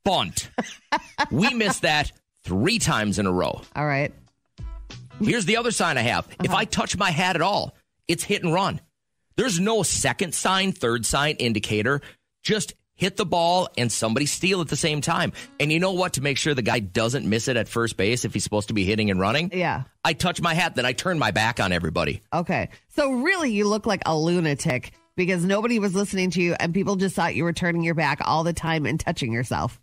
Bunt. We missed that 3 times in a row. All right. Here's the other sign I have. If I touch my hat at all, it's hit and run. There's no second sign, third sign, indicator. Just hit the ball and somebody steal at the same time. And you know what? To make sure the guy doesn't miss it at first base if he's supposed to be hitting and running, I touch my hat, then I turn my back on everybody. Okay. So really, you look like a lunatic because nobody was listening to you and people just thought you were turning your back all the time and touching yourself.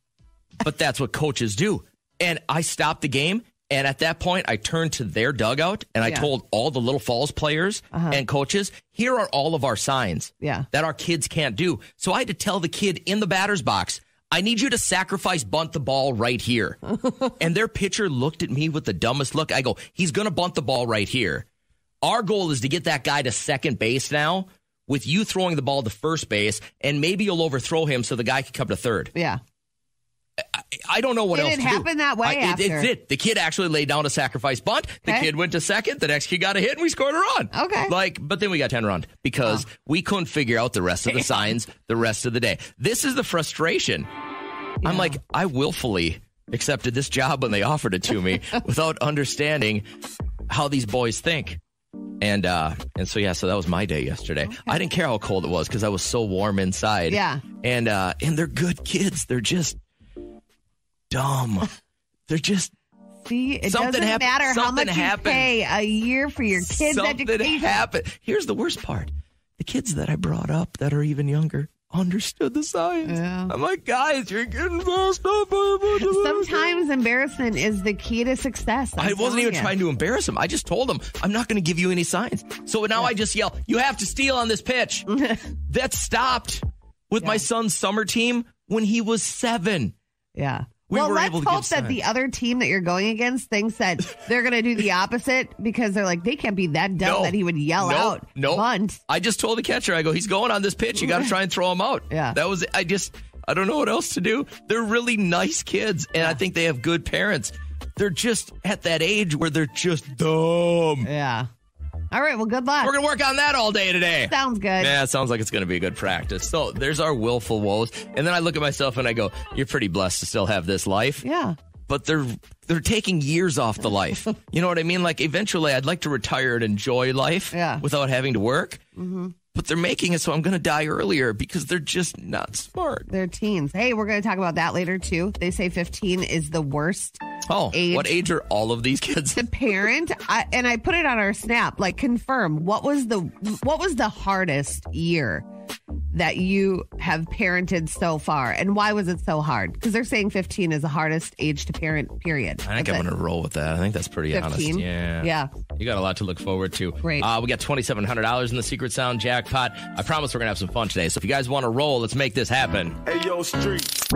But that's what coaches do. And I stopped the game, And at that point, I turned to their dugout and I told all the Little Falls players and coaches, here are all of our signs that our kids can't do. So I had to tell the kid in the batter's box, I need you to sacrifice bunt the ball right here. And their pitcher looked at me with the dumbest look. I go, he's going to bunt the ball right here. Our goal is to get that guy to second base now with you throwing the ball to first base, and maybe you'll overthrow him so the guy can come to third. Yeah. I don't know what else to do. Did it happen that way after? It did. The kid actually laid down a sacrifice bunt. The kid went to second. The next kid got a hit, and we scored a run. Okay. But then we got 10 runs because we couldn't figure out the rest of the signs the rest of the day. This is the frustration. Yeah. I'm like, I willfully accepted this job when they offered it to me without understanding how these boys think. And so that was my day yesterday. Okay. I didn't care how cold it was because I was so warm inside. Yeah. And they're good kids. They're just dumb. They're just it doesn't matter how much you pay a year for your kids' education. Something happened. Here's the worst part. The kids that I brought up that are even younger understood the signs. Yeah. I'm like, guys, you're getting messed up. Sometimes embarrassment is the key to success. I wasn't even trying to embarrass him. I just told him, I'm not going to give you any signs. So now I just yell, you have to steal on this pitch. That stopped with my son's summer team when he was 7. Yeah. Let's hope that the other team that you're going against thinks that they're going to do the opposite because they're like, they can't be that dumb that he would yell out. Bunt. I just told the catcher, I go, he's going on this pitch. You got to try and throw him out. Yeah. That was, I don't know what else to do. They're really nice kids, and I think they have good parents. They're just at that age where they're just dumb. Yeah. All right, well, good luck. We're going to work on that all day today. Sounds good. Yeah, it sounds like it's going to be a good practice. So there's our willful woes. And then I look at myself and I go, you're pretty blessed to still have this life. Yeah. But they're taking years off the life. You know what I mean? Like, eventually I'd like to retire and enjoy life without having to work. Mm-hmm. But they're making it so I'm going to die earlier because they're just not smart. They're teens. Hey, we're going to talk about that later, too. They say 15 is the worst age. What age are all of these kids? The parent, and I put it on our Snap, like, confirm, what was the hardest year that you have parented so far, and why was it so hard? Because they're saying 15 is the hardest age to parent, period. I think I'm going to roll with that. I think that's pretty 15? honest. Yeah. You got a lot to look forward to. Great. We got $2,700 in the Secret Sound jackpot. I promise we're going to have some fun today. So if you guys want to roll, let's make this happen. Hey, yo, Street.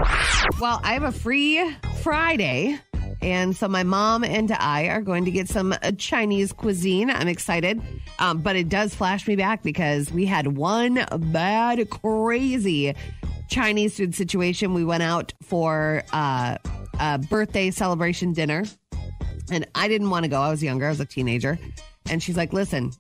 Well, I have a free Friday. And so my mom and I are going to get some Chinese cuisine. I'm excited. But it does flash me back because we had one bad, crazy Chinese food situation. We went out for a birthday celebration dinner. And I didn't want to go. I was younger. I was a teenager. And she's like, listen,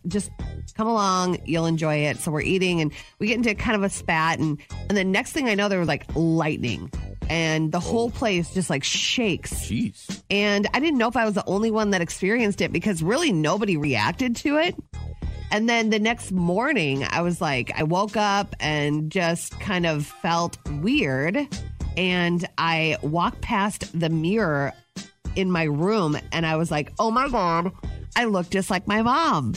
just come along. You'll enjoy it. So we're eating and we get into kind of a spat. And the next thing I know, there was like lightning. And the whole place just like shakes. Jeez. And I didn't know if I was the only one that experienced it because really nobody reacted to it. And then the next morning, I was like, I woke up and just kind of felt weird. And I walked past the mirror in my room and I was like, oh my God, I look just like my mom.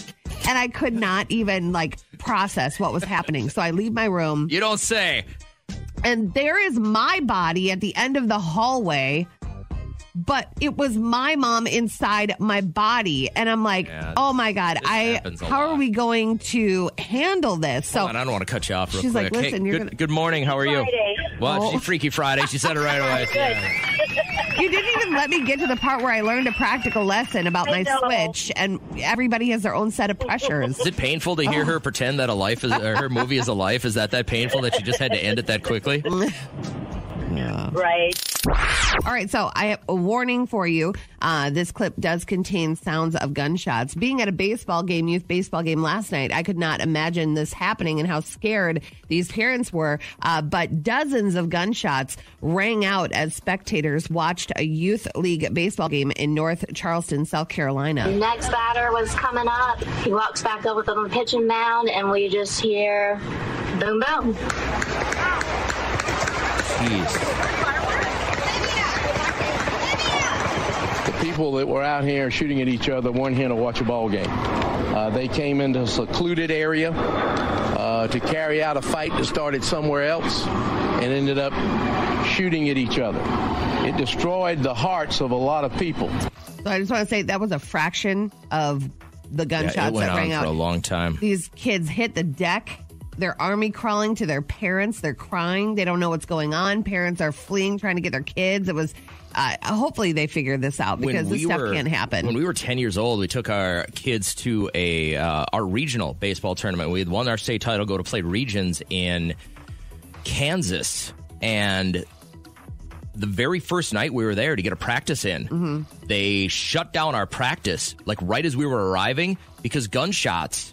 And I could not even like process what was happening. So I leave my room. You don't say. And there is my body at the end of the hallway, but it was my mom inside my body. And I'm like, oh my God, how are we going to handle this? So I don't want to cut you off real she's quick. Like, listen, hey, good morning. How are you? Friday. Well, Freaky Friday. She said it right away. You didn't even let me get to the part where I learned a practical lesson about my switch, and everybody has their own set of pressures. Is it painful to hear her pretend that her movie is a life? Is that painful that she just had to end it that quickly? Yeah. Right. All right, so I have a warning for you. This clip does contain sounds of gunshots. Being at a youth baseball game last night, I could not imagine this happening and how scared these parents were. But dozens of gunshots rang out as spectators watched a youth league baseball game in North Charleston, South Carolina. Next batter was coming up. He walks back up with the pitching mound, and we just hear boom, boom. Jeez. The people that were out here shooting at each other weren't here to watch a ball game. They came into a secluded area to carry out a fight that started somewhere else and ended up shooting at each other. It destroyed the hearts of a lot of people. So I just want to say that was a fraction of the gunshots that rang out. For a long time. These kids hit the deck. They're army crawling to their parents. They're crying. They don't know what's going on. Parents are fleeing, trying to get their kids. It was, hopefully they figured this out because this stuff can't happen. When we were 10 years old, we took our kids to our regional baseball tournament. We had won our state title, go to play regions in Kansas. And the very first night we were there to get a practice in, they shut down our practice, like right as we were arriving, because gunshots.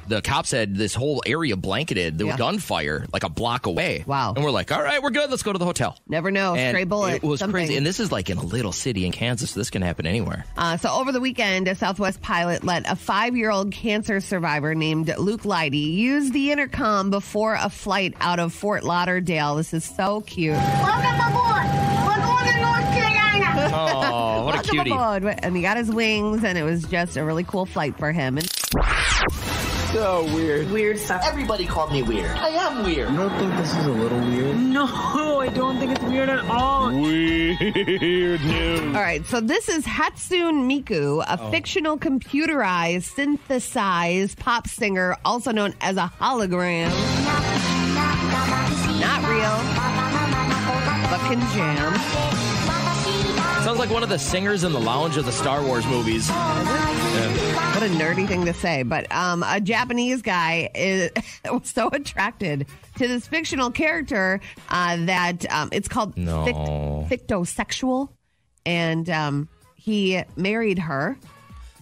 The cops had this whole area blanketed. There was gunfire like a block away. Wow. And we're like, all right, we're good. Let's go to the hotel. Never know. And stray bullet. It was something. crazy. And this is like in a little city in Kansas, so this can happen anywhere. So over the weekend, a Southwest pilot let a 5-year-old cancer survivor named Luke Leidy use the intercom before a flight out of Fort Lauderdale. This is so cute. Welcome aboard. We're going to North Carolina. Oh, what a cutie. And he got his wings, and it was just a really cool flight for him. So weird. Weird stuff. Everybody called me weird. I am weird. You don't think this is a little weird? No, I don't think it's weird at all. Weird news. All right, so this is Hatsune Miku, a fictional computerized, synthesized pop singer, also known as a hologram. Not real, but can jam. Sounds like one of the singers in the lounge of the Star Wars movies. What a nerdy thing to say. But a Japanese guy was so attracted to this fictional character that it's called fictosexual. And he married her.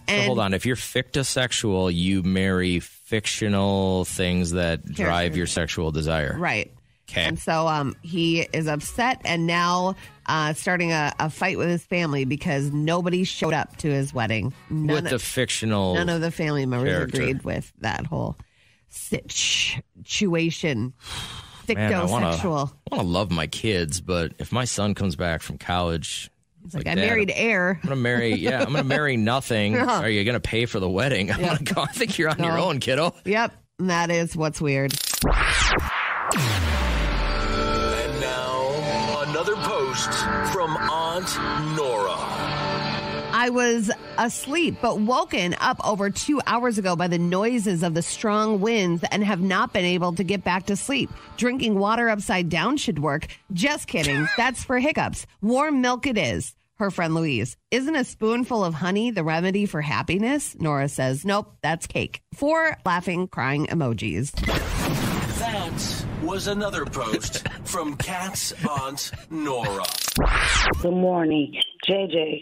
And so hold on. If you're fictosexual, you marry fictional things that drive your sexual desire. Right. Okay. And so he is upset and now starting a fight with his family because nobody showed up to his wedding. With the fictional None of the family members character. agreed with that whole situation. Man, I Fictosexual. want to love my kids, but if my son comes back from college... It's like I married air. I'm going to marry nothing. Are you going to pay for the wedding? I'm going to go, I think you're on your own, kiddo. Yep. And that is what's weird. And now, another post from Aunt Nora. I was asleep, but woken up over 2 hours ago by the noises of the strong winds and have not been able to get back to sleep. Drinking water upside down should work. Just kidding. That's for hiccups. Warm milk it is. Her friend Louise. Isn't a spoonful of honey the remedy for happiness? Nora says, nope, that's cake. 4 laughing, crying emojis. That was another post from Cat's Aunt Nora. Good morning. JJ.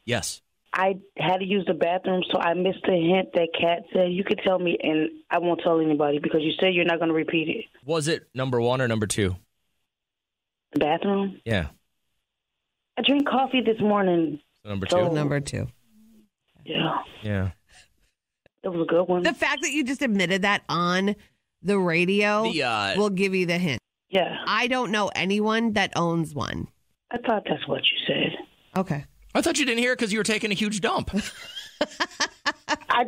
Yes. I had to use the bathroom, so I missed the hint that Kat said. You could tell me, and I won't tell anybody because you said you're not going to repeat it. Was it number 1 or number 2? The bathroom? Yeah. I drank coffee this morning. Number 2? Number 2. Yeah. Yeah. It was a good one. The fact that you just admitted that on the radio will give you the hint. Yeah. I don't know anyone that owns one. I thought that's what you said. Okay. I thought you didn't hear it because you were taking a huge dump. I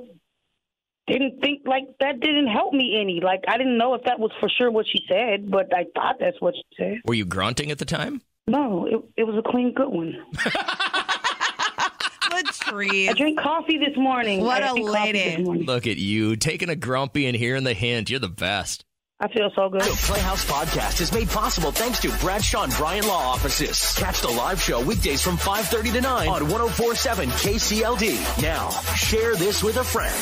didn't think, that didn't help me any. I didn't know if that was for sure what she said, but I thought that's what she said. Were you grunting at the time? No, it was a clean, good one. Latrice. I drank coffee this morning. What a lady. Look at you, taking a grumpy and hearing the hint. You're the best. I feel so good. The Playhouse Podcast is made possible thanks to Bradshaw and Bryan Law Offices. Catch the live show weekdays from 5:30 to 9 on 104.7 KCLD. Now, share this with a friend.